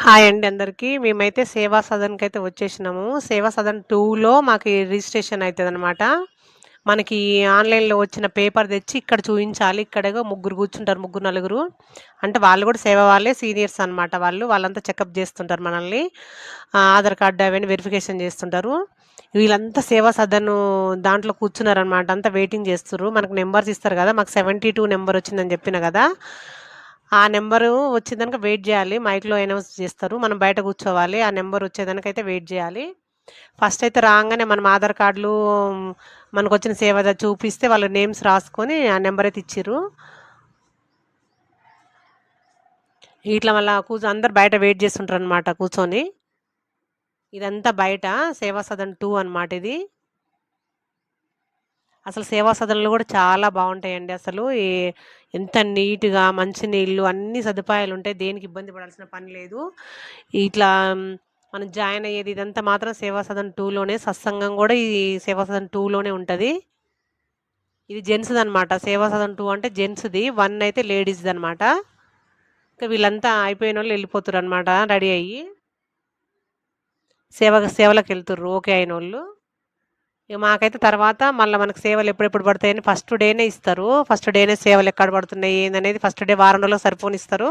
Hi అండి అందరికీ. మేమైతే సేవా సదన్‌కైతే వచ్చేసినాము. సేవా సదన్ 2లో మాకు రిజిస్ట్రేషన్ అయితదనమాట. మనకి ఆన్‌లైన్‌లో వచ్చిన పేపర్ తెచ్చి ఇక్కడ చూయించాలి. ఇక్కడేగో ముగ్గురు కూర్చుంటారు. ముగ్గురు, నలుగురు. అంటే వాళ్ళు కూడా సేవ వాళ్ళే సీనియర్స్ అనమాట వాళ్ళు. వాళ్ళంతా చెకప్ చేస్తుంటారు మనల్ని. ఆధార్ కార్డ్ అవన్నీ వెరిఫికేషన్ చేస్తుంటారు. వీళ్ళంతా సేవా సదను దాంట్లో కూర్చున్నారనమాట. అంతా వెయిటింగ్ చేస్తుర్రు. మనకు నంబర్స్ ఇస్తారు కదా! మాకు 72 నంబర్ వచ్చిందని చెప్పిన కదా! ఆ నెంబరు వచ్చేదానికి వెయిట్ జేయాలి. మైక్‌లో అనౌన్స్ చేస్తారు. మనం బయట కూర్చోవాలి. ఆ నెంబర్ వచ్చేదానికైతే వెయిట్ జేయాలి. ఫస్ట్ అయితే రాంగానే మనం ఆధార్ కార్డులు మనకొచ్చిన సేవ చూపిస్తే వాళ్ళ నేమ్స్ రాసుకొని ఆ నెంబర్ అయితే ఇచ్చిర్రు. ఇట్లా మళ్ళా అందరూ బయట వెయిట్ చేస్తుంటారనమాట కూర్చొని. ఇదంతా బయట సేవా సదన్ 2 అనమాట ఇది. అసలు సేవా సదన్‌లు గూడా చాలా బావుంటాయండి అసలు. ఎంత నీట్‌గా మంచినీళ్ళు అన్ని సదుపాయాలుంటాయి. దేనికి ఇబ్బంది పడాల్సిన పని లేదు. ఇట్లా మనం జాయిన్ అయ్యేది ఇదంతా మాత్రం సేవా సదన్ 2లోనే. సత్సంగం గూడా ఈ సేవా సదన్ 2లోనే ఉంటది. ఇది జెంట్స్‌దనమాట. సేవా సదన్ 2 అంటే జెంట్స్‌ది. 1 అయితే లేడీస్‌దనమాట. ఇంక వీళ్ళంతా అయిపోయినోళ్ళు ఎళ్ళిపోతుర్రనమాట రెడీ అయ్యి. సేవలకెళ్తుర్రు ఓకే అయినోళ్ళు. ఇగ మాకైతే తర్వాత మళ్ళా మనకు సేవలు ఎప్పుడెప్పుడు పడతాయని ఫస్ట్ డేనే ఇస్తారు. ఫస్ట్ డేనే సేవలు ఎక్కడ పడుతున్నాయి ఏందనేది ఫస్ట్ డే వారం రోజులకు సరిపోనిస్తారు.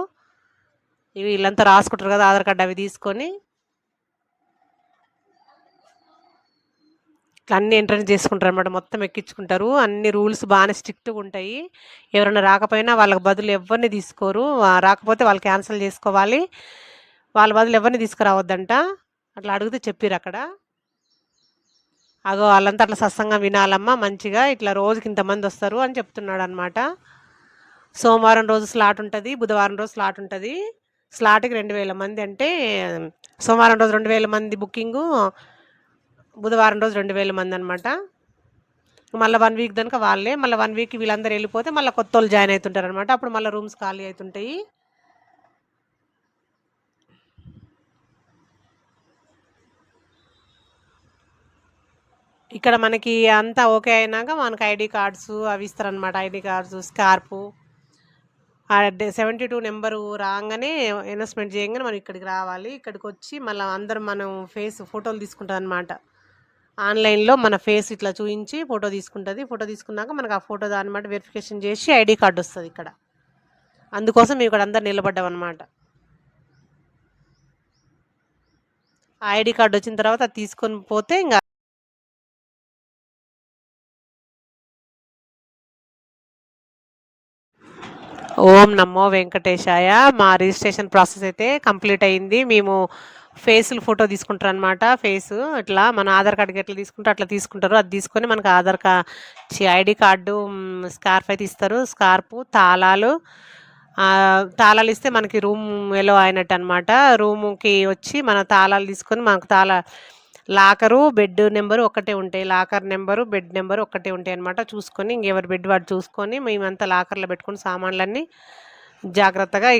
ఇవి వీళ్ళంతా రాసుకుంటారు కదా! ఆధార్ కార్డ్ అవి తీసుకొని ఇట్లా అన్నీ ఎంట్రన్స్ చేసుకుంటారనమాట. మొత్తం ఎక్కించుకుంటారు. అన్ని రూల్స్ బానే స్ట్రిక్ట్‌గుంటాయి. ఎవరైనా రాకపోయినా వాళ్ళకి బదులు ఎవ్వరిని తీసుకోరు. రాకపోతే వాళ్ళు క్యాన్సల్ చేసుకోవాలి. వాళ్ళ బదులు ఎవరిని తీసుకురావద్దంట. అట్లా అడిగితే చెప్పిర్రక్కడ. అగో ఆళ్ళంతా అట్లా సత్సంగం వినాలమ్మా మంచిగా ఇట్లా రోజుకి ఇంతమందొస్తారు అని చెప్తున్నాడనమాట. సోమవారం రోజు స్లాట్ ఉంటది. బుధవారం రోజు స్లాట్ ఉంటది. స్లాట్‌కి 2000 మంది అంటే సోమవారం రోజు 2000 మంది బుకింగు. బుధవారం రోజు 2000 మందనమాట. మళ్ళా 1 వీక్ దానక వాళ్ళే. మళ్ళా 1 వీక్‌కి వీళ్ళందరూ ఎళ్ళిపోతే మళ్ళా కొత్తోళ్ళు జాయిన్ అయితుంటారనమాట. అప్పుడు మళ్ళా రూమ్స్ ఖాళీ అయితుంటాయి. ఇక్కడ మనకి అంతా ఓకే అయినాక మనకు ఐడీ కార్డ్స్ అవి ఇస్తారనమాట. ID cards, scarf. 72 నంబరు రాంగానే అనౌన్స్‌మెంట్ చేయంగానే మనం ఇక్కడికి రావాలి. ఇక్కడికొచ్చి మళ్ళా అందరం మనం ఫోటోలు తీసుకుంటామనమాట. ఆన్‌లైన్‌లో మన ఫేస్ ఇట్లా చూయించి ఫోటో తీసుకుంటది. ఫోటో తీసుకున్నాక మనకు ఆ ఫోటో దాన్ని బట్టి వెరిఫికేషన్ చేసి ఐడీ కార్డ్ వస్తదిక్కడ. అందుకోసం మేము ఇక్కడ అందరు నిలబడ్డామనమాట. ఆ ఐడీ కార్డ్ వచ్చిన తర్వాత అది తీసుకొని పోతే ఇంగ ఓం నమో వెంకటేశాయ. మా రిజిస్ట్రేషన్ ప్రాసెస్ అయితే కంప్లీట్ అయింది. మేము ఫేసులు ఫోటో తీసుకుంటారనమాట. ఇట్లా మన ఆధార్ కార్డ్‌కి ఎట్లా తీసుకుంటారో అట్లా తీసుకుంటారు. అది తీసుకొని మనకు ఐడీ కార్డు, స్కార్ఫ్ అయితే ఇస్తారు. స్కార్ఫు, తాళాలు. తాళాలు ఇస్తే మనకి రూమ్ ఎలో అయినట్టనమాట. రూముకి వచ్చి మన తాళాలు తీసుకొని మనకు లాకరు, బెడ్ నెంబరు ఒక్కటే ఉంటాయి. లాకర్ నెంబరు, బెడ్ నెంబరు ఒక్కటే ఉంటాయనమాట. చూసుకొని ఇంకెవరి బెడ్ వాడు చూసుకొని మేమంతా లాకర్‌లో పెట్టుకొని సామాన్లన్నీ జాగ్రత్తగా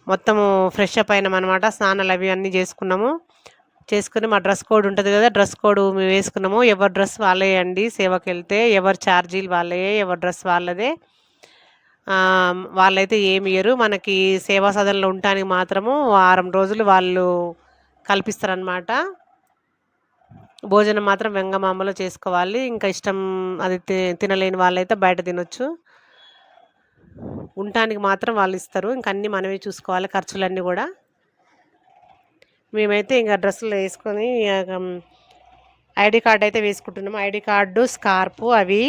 మొత్తము ఫ్రెష్ అప్ అయినామనమాట. స్నానాలు అవి అన్నీ చేసుకున్నాము. చేసుకొని మా డ్రెస్ కోడ్ ఉంటది గదా! డ్రెస్ కోడ్ మేము వేసుకున్నాము. ఎవరి డ్రెస్ వాళ్ళయే అండి సేవకెళ్తే. ఎవరి ఛార్జీలు వాళ్ళయే. ఎవరి డ్రెస్ వాళ్ళదే. వాళ్ళైతే ఏమియ్యరు. మనకి సేవా సదన్‌లో ఉండటానికి మాత్రము వారం రోజులు వాళ్ళు కల్పిస్తారనమాట. భోజనం మాత్రం వెంగమామలో చేసుకోవాలి. ఇంకా ఇష్టం అది తినలేని వాళ్ళైతే బయట తినొచ్చు. ఉండటానికి మాత్రం వాళ్ళిస్తారు. ఇంక అన్నీ మనమే చూసుకోవాలి ఖర్చులన్నీ గూడా. మేమైతే ఇంక డ్రెస్సులు వేసుకొని ఐడీ కార్డ్ అయితే వేసుకుంటున్నాము. ఐడీ కార్డు, స్కార్ఫు అవి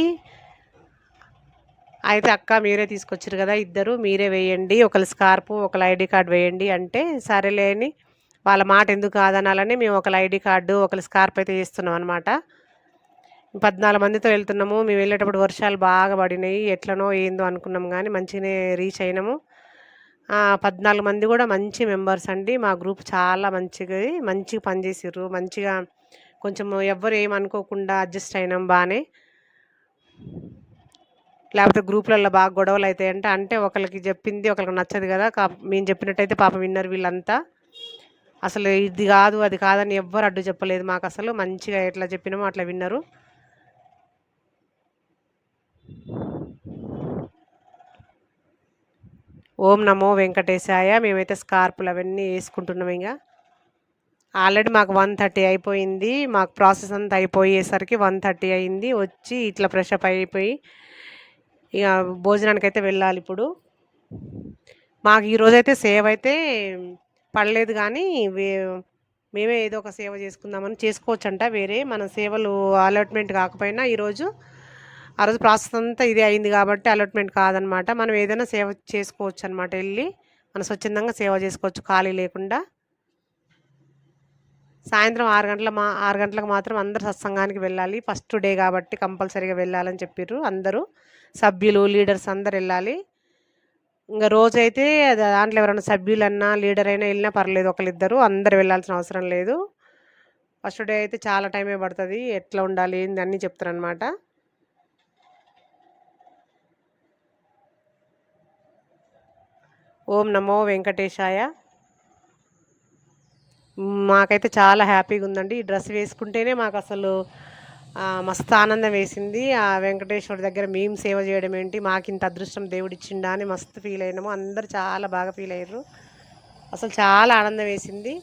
అయితే "అక్క మీరే తీసుకొచ్చిర్రు గదా! ఇద్దరు మీరే వేయండి. ఒకళ్ళు స్కార్ఫు, ఒకళ్ళు ఐడీ కార్డ్ వేయండి" అంటే సరేలే అని వాళ్ళ మాట ఎందుకు కాదనాలని మేము ఒకళ్ళు ఐడీ కార్డు, ఒకళ్ళు స్కార్ఫ్ అయితే ఏస్తున్నామనమాట. 14 మందితో వెళ్తున్నాము. మేము వెళ్ళేటప్పుడు వర్షాలు బాగా పడినాయి. ఎట్లనో ఏందో అనుకున్నాం గానీ మంచిగనే రీచ్ అయినాము. 14 మంది గూడా మంచి మెంబర్స్ అండి. మా గ్రూప్ చాలా మంచిగా పనిచేసిర్రు. మంచిగా కొంచెం ఎవ్వరు ఏమనుకోకుండా అడ్జస్ట్ అయినాం బానే. లేపోతే గ్రూప్‌లల్ల బాగా గొడవలయితాయంట. అంటే ఒకళ్ళకి జెప్పింది ఒకళ్ళకి నచ్చదు గదా! మేము చెప్పినట్టయితే పాపం విన్నరు వీళ్ళంతా. అసలు ఇది గాదు, అది కాదని ఎవ్వరు అడ్డు చెప్పలేదు మాకసలు. మంచిగా ఎట్లా చెప్పినామో అట్లా విన్నరు. ఓం నమో వెంకటేశాయ. మేమైతే స్కార్పులు అవన్నీ వేసుకుంటున్నాం ఇంకా. ఆల్రెడీ మాకు 1:30 అయిపోయింది. మాకు ప్రాసెస్ అంతా అయిపోయేసరికి 1:30 అయింది. వచ్చి ఇట్లా ఫ్రెష్ అప్ అయిపోయి ఇక భోజనానికైతే వెళ్ళాలి ఇప్పుడు. మాకు ఈరోజైతే సేవ అయితే పడలేదు కానీ మేమే ఏదో ఒక సేవ చేసుకుందామని చేసుకోవచ్చంట. వేరే మన సేవలు అలాట్మెంట్ కాకపోయినా ఈరోజు ఆ రోజు ప్రాసెస్ అంతా ఇదే అయింది కాబట్టి అలాట్మెంట్ కాదనమాట. మనం ఏదైనా సేవ చేసుకోవచ్చు అనమాట. వెళ్ళి మన స్వచ్ఛందంగా సేవ చేసుకోవచ్చు ఖాళీ లేకుండా. సాయంత్రం 6 గంటలకు మాత్రం అందరూ సత్సంగానికి వెళ్ళాలి. ఫస్ట్ డే కాబట్టి కంపల్సరీగా వెళ్ళాలని చెప్పిర్రు అందరూ. సభ్యులు, లీడర్స్ అందరు వెళ్ళాలి. ఇంక రోజైతే దాంట్లో ఎవరైనా సభ్యులన్నా, లీడర్ అయినా వెళ్ళినా పర్లేదు, ఒకళ్ళిద్దరు. అందరు వెళ్ళాల్సిన అవసరం లేదు. ఫస్ట్ డే అయితే చాలా టైమే పడుతుంది. ఎట్లా ఉండాలి ఏంది అన్నీ చెప్తారనమాట. ఓం నమో వెంకటేశాయ. మాకైతే చాలా హ్యాపీగా ఉందండి. ఈ డ్రెస్ వేసుకుంటేనే మాకు అసలు మస్తు ఆనందం వేసింది. ఆ వెంకటేశ్వరుడి దగ్గర మేము సేవ చేయడం ఏంటి, మాకింత అదృష్టం దేవుడిచ్చిండా అని మస్తు ఫీల్ అయినాము. అందరు చాలా బాగా ఫీల్ అయ్యారు. అసలు చాలా ఆనందం వేసింది.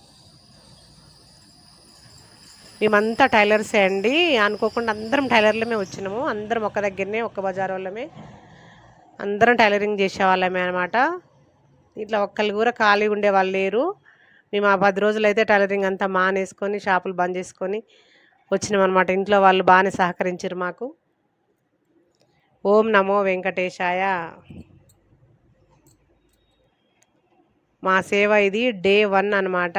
మేమంతా టైలర్సే అండి. అనుకోకుండా అందరం టైలర్లమే వచ్చినాము. అందరం ఒక దగ్గరనే, ఒక బజార్ వాళ్ళమే, అందరం టైలరింగ్ చేసేవాళ్ళమే అనమాట. ఇట్లా ఒక్కళ్ళు కూడా ఖాళీ ఉండే వాళ్ళు లేరు. మేము ఆ 10 రోజులు అయితే టైలరింగ్ అంతా మానేసుకొని షాపులు బంద్ చేసుకొని వచ్చినాం అనమాట. ఇంట్లో వాళ్ళు బాగానే సహకరించారు మాకు. ఓం నమో వెంకటేశాయ. మా సేవ ఇది డే 1 అనమాట.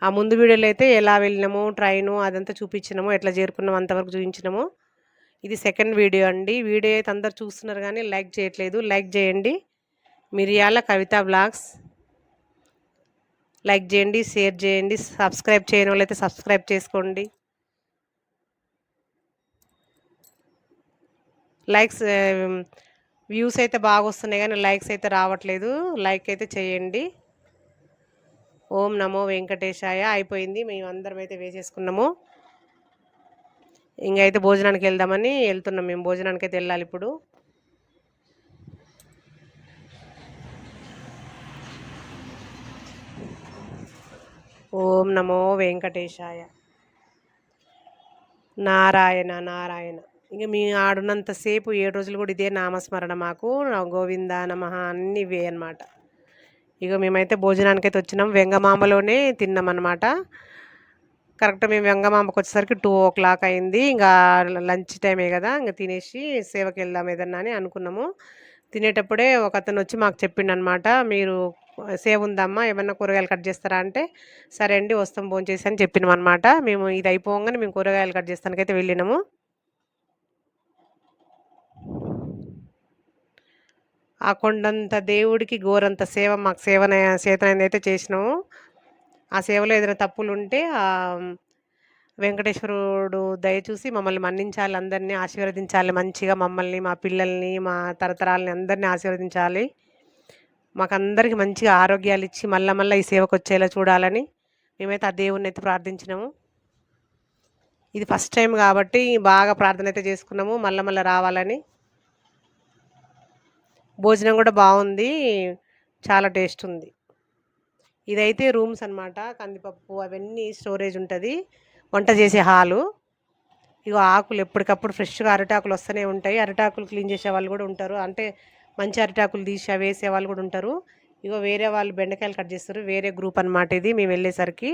ఆ ముందు వీడియోలో అయితే ఎలా వెళ్ళినాము, ట్రైను అదంతా చూపించినాము, ఎట్లా చేరుకున్నాము అంతవరకు చూపించినాము. ఇది సెకండ్ వీడియో అండి. వీడియో అయితే అందరు చూస్తున్నారు కానీ లైక్ చేయట్లేదు. లైక్ చేయండి. మిరియాల కవిత బ్లాగ్స్ లైక్ చేయండి, షేర్ చేయండి. సబ్స్క్రైబ్ చేయని వాళ్ళైతే సబ్స్క్రైబ్ చేసుకోండి. లైక్స్ వ్యూస్ అయితే బాగా వస్తున్నాయి కానీ లైక్స్ అయితే రావట్లేదు. లైక్ అయితే చేయండి. ఓం నమో వెంకటేశాయ. అయిపోయింది. మేము అందరం అయితే వేసేసుకున్నాము. ఇంకైతే భోజనానికి వెళ్దామని వెళ్తున్నాం. మేము భోజనానికి అయితే వెళ్ళాలి ఇప్పుడు. ఓం నమో వెంకటేశాయ. నారాయణ నారాయణ. ఇంక మీ ఆడున్నంతసేపు 7 రోజులు కూడా ఇదే నామస్మరణ మాకు. గోవింద నమః అన్నీ ఇవే అనమాట. ఇక మేమైతే భోజనానికైతే వచ్చినాం. వెంగమాంబలోనే తిన్నాం అనమాట. కరెక్ట్ మేము వెంగమాంబకు వచ్చేసరికి 2:00 అయింది. ఇంకా లంచ్ టైమే కదా, ఇంకా తినేసి సేవకి వెళ్దాం ఏదన్నా అని అనుకున్నాము. తినేటప్పుడే ఒక అతను వచ్చి మాకు చెప్పిండనమాట, మీరు సేవ ఉందమ్మా, ఏమన్నా కూరగాయలు కట్ చేస్తారా అంటే, సరే అండి వస్తాం భోంచేసి అని చెప్పినాం అనమాట. మేము ఇది అయిపోగానే మేము కూరగాయలు కట్ చేస్తానికైతే వెళ్ళినాము. ఆ కొండంత దేవుడికి గోరంత సేవ మాకు చేతనైంది అయితే చేసినాము. ఆ సేవలో ఏదైనా తప్పులు ఉంటే వెంకటేశ్వరుడు దయచూసి మమ్మల్ని మన్నించాలి, అందరినీ ఆశీర్వదించాలి. మంచిగా మమ్మల్ని, మా పిల్లల్ని, మా తరతరాలని అందరినీ ఆశీర్వదించాలి. మాకందరికి మంచిగా ఆరోగ్యాలు ఇచ్చి మళ్ళా మళ్ళీ ఈ సేవకు వచ్చేలా చూడాలని మేమైతే ఆ దేవుణ్ణి అయితే ప్రార్థించినాము. ఇది ఫస్ట్ టైం కాబట్టి బాగా ప్రార్థన అయితే చేసుకున్నాము మళ్ళీ మళ్ళీ రావాలని. భోజనం కూడా బాగుంది, చాలా టేస్ట్ ఉంది. ఇదైతే రూమ్స్ అనమాట. కందిపప్పు అవన్నీ స్టోరేజ్ ఉంటుంది. వంట చేసే హాలు. ఇగో ఆకులు ఎప్పటికప్పుడు ఫ్రెష్గా అరిటాకులు వస్తూనే ఉంటాయి. అరిటాకులు క్లీన్ చేసే వాళ్ళు కూడా ఉంటారు. అంటే మంచి అరిటాకులు తీసి అవి వేసే వాళ్ళు కూడా ఉంటారు. ఇగో వేరే వాళ్ళు బెండకాయలు కట్ చేస్తారు. వేరే గ్రూప్ అనమాట ఇది. మేము వెళ్ళేసరికి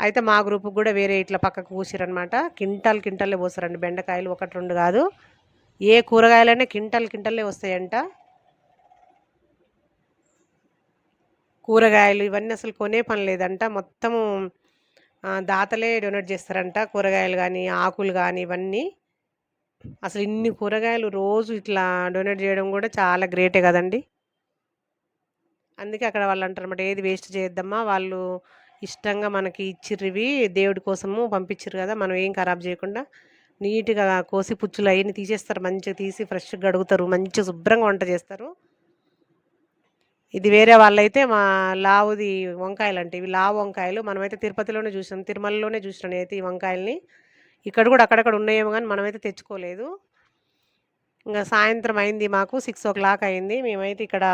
అయితే మా గ్రూప్కి కూడా వేరే ఇట్లా పక్కకు పూసారనమాట. కింటాలే పోస్తారండి బెండకాయలు, 1-2 కాదు. ఏ కూరగాయలైనా కింటల్లే వస్తాయంట. కూరగాయలు ఇవన్నీ అసలు కొనే పని లేదంట. మొత్తము దాతలే డొనేట్ చేస్తారంట. కూరగాయలు కానీ, ఆకులు కానీ ఇవన్నీ. అసలు ఇన్ని కూరగాయలు రోజు ఇట్లా డొనేట్ చేయడం కూడా చాలా గ్రేటే కదండి. అందుకే అక్కడ వాళ్ళు అంటారన్నమాట, ఏది వేస్ట్ చేయొద్దమ్మా, వాళ్ళు ఇష్టంగా మనకి ఇచ్చిర్రివి దేవుడి కోసము పంపించారు కదా, మనం ఏం ఖరాబ్ చేయకుండా నీట్గా కోసి పుచ్చులు అవన్నీ తీసేస్తారు. మంచిగా తీసి ఫ్రెష్గా కడుగుతారు, మంచిగా శుభ్రంగా వంట చేస్తారు. ఇది వేరే వాళ్ళైతే మా లావుది వంకాయలు అంటే ఇవి లావు వంకాయలు. మనమైతే తిరుపతిలోనే చూసాం, తిరుమలలోనే చూసినాను నేనైతే ఈ వంకాయల్ని. ఇక్కడ కూడా అక్కడక్కడ ఉన్నాయేమో కానీ మనమైతే తెచ్చుకోలేదు. ఇంక సాయంత్రం అయింది మాకు 6:00 అయింది. మేమైతే ఇక్కడ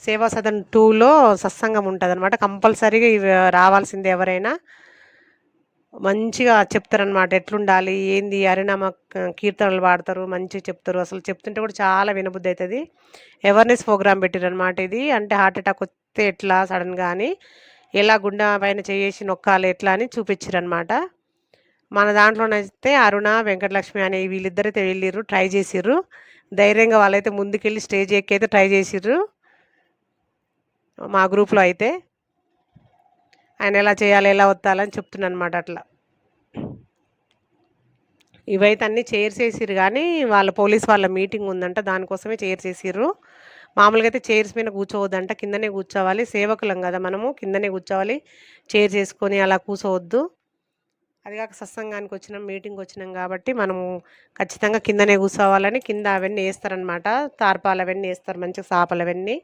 సేవా సదన్ 2లో సత్సంగం ఉంటదనమాట. కంపల్సరీగా ఇవి రావాల్సిందే ఎవరైనా. మంచిగా చెప్తారనమాట. ఎట్లుండాలి, ఏంది హరినామ కీర్తనలు పాడతారు. మంచిగా చెప్తారు. అసలు చెప్తుంటే కూడా చాలా వినబుద్ధి అవుతుంది. అవేర్‌నెస్ ప్రోగ్రామ్ పెట్టిరనమాట ఇది. అంటే హార్ట్ అటాక్ వస్తే ఎట్లా సడన్‌గా అని, ఎలా గుండె పైన చేయేసి నొక్కాలి ఎట్లా అని చూపిచ్చిరనమాట. మన దాంట్లోనైతే అరుణ, వెంకటలక్ష్మి అనే వీళ్ళిద్దరైతే వెళ్ళిర్రు. ట్రై చేసిర్రు. ధైర్యంగా వాళ్ళైతే ముందుకెళ్ళి స్టేజ్ ఎక్కైతే ట్రై చేసిర్రు. మా గ్రూప్‌లో అయితే. ఆయన ఎలా చేయాలి, ఎలా ఒత్తాలని చెప్తున్నానమాట అట్లా. ఇవైతే అన్నీ చైర్స్ ఏసిర్రు గానీ, వాళ్ళ పోలీస్ వాళ్ళ మీటింగ్ ఉందంట. దానికోసమే చైర్స్ ఏసిర్రు. మామూలుగా అయితే చైర్స్ మీద కూర్చోవద్దంట. కిందనే కూర్చోవాలి. సేవకులం గదా మనము. కిందనే కూర్చోవాలి. చైర్స్ ఏసుకొని అలా కూసోవద్దు. అది గాక సత్సంగానికి వచ్చినాం, మీటింగ్‌కొచ్చినాం గాబట్టి, మనము ఖచ్చితంగా కిందనే కూసోవాలని కింద అవన్నీ ఏస్తారనమాట. తార్పాలు అవన్నీ ఏస్తారు. మంచిగా సాపలవన్నీ.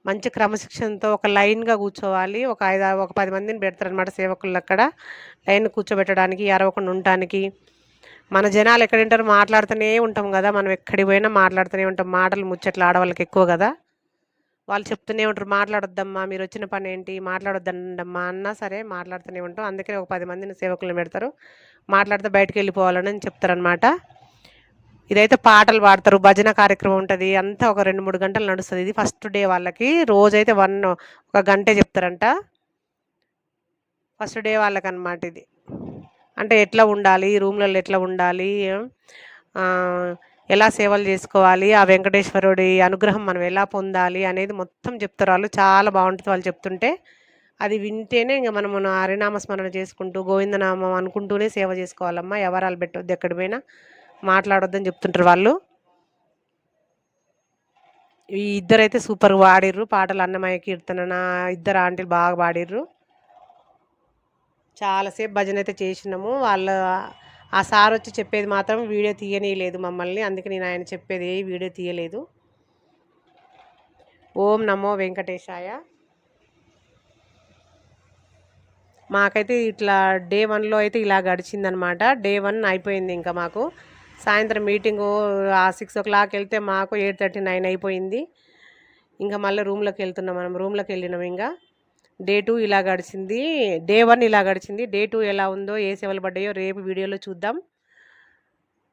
మంచి క్రమశిక్షణతో ఒక లైన్‌గా కూర్చోవాలి. ఒక 10 మందిని పెడతారనమాట సేవకులక్కడ. లైన్ కూర్చోబెట్టడానికి, అరవకుండా ఉండటానికి. మన జనాలు ఎక్కడింటారో మాట్లాడుతూనే ఉంటాం గదా! మనం ఎక్కడికి పోయినా మాట్లాడుతూనే ఉంటాం. మాటలు, ముచ్చట్లు ఆడవాళ్ళకి ఎక్కువ గదా! వాళ్ళు చెప్తూనే ఉంటారు. "మాట్లాడొద్దమ్మా, మీరొచ్చిన పనేంటి? మాట్లాడొద్దండమ్మా" అన్నా సరే మాట్లాడుతూనే ఉంటాం. అందుకనే ఒక 10 మందిని సేవకులను పెడతారు. మాట్లాడితే బయటికెళ్ళిపోవాలని చెప్తారనమాట. ఇదైతే పాటలు పాడతారు. భజన కార్యక్రమం ఉంటది. అంతా ఒక 2, 3 గంటలు నడుస్తది. ఇది ఫస్ట్ డే వాళ్ళకి. రోజైతే ఒక గంటే చెప్తారంట. ఫస్ట్ డే వాళ్ళకనమాట ఇది. అంటే ఎట్లా ఉండాలి, రూమ్‌లలో ఎట్లా ఉండాలి, ఆహ్, ఎలా సేవలు జేసుకోవాలి, ఆ వెంకటేశ్వరుడి అనుగ్రహం మనం ఎలా పొందాలి అనేది మొత్తం చెప్తారు వాళ్ళు. చాలా బావుంటది వాళ్ళు చెప్తుంటే. అది వింటేనే ఇంగ మనము హరినామ స్మరణ చేసుకుంటూ, గోవిందనామం అనుకుంటూనే సేవ జేసుకోవాలమ్మా. ఎవరాలు పెట్టొద్దు ఎక్కడికి పోయినా. మాట్లాడొద్దని చెప్తుంటారు వాళ్ళు. ఈ ఇద్దరైతే సూపర్‌గా పాడిర్రు. పాటలు అన్నమయ్య కీర్తన ఇద్దరు ఆంటీలు బాగా పాడిర్రు. చాలా సేపు భజనైతే చేసినాము. ఆ సారొచ్చి చెప్పేది మాత్రం వీడియో తీయనీయలేదు మమ్మల్ని. అందుకే నేను ఆయన చెప్పేది ఏ వీడియో తీయలేదు. ఓం నమో వెంకటేశాయ. మాకైతే ఇట్లా డే 1లో అయితే ఇలా గడిచిందనమాట. డే 1 అయిపోయింది ఇంకా మాకు. సాయంత్రం మీటింగు 6:00 వెళ్తే మాకు 8:30, 9 అయిపోయింది. ఇంకా మళ్ళీ రూమ్‌లోకెళ్తున్నాం మనం. రూమ్‌లోకెళ్ళినాం ఇంగ. డే 2 ఇలా గడిచింది. డే 1 ఇలా గడిచింది. డే 2 ఎలా ఉందో, ఏ సేవలు పడ్డాయో రేపు వీడియోలో చూద్దాం.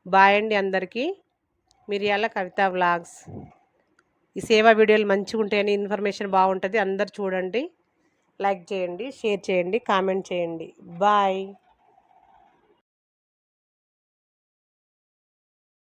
బాయ్ అండి అందరికీ. మిరియాల కవిత వ్లాగ్స్. ఈ సేవా వీడియోలు మంచిగుంటాయని ఇన్ఫర్మేషన్ బావుంటది. అందరూ చూడండి. లైక్ చేయండి, షేర్ చేయండి, కామెంట్ చేయండి. బాయ్.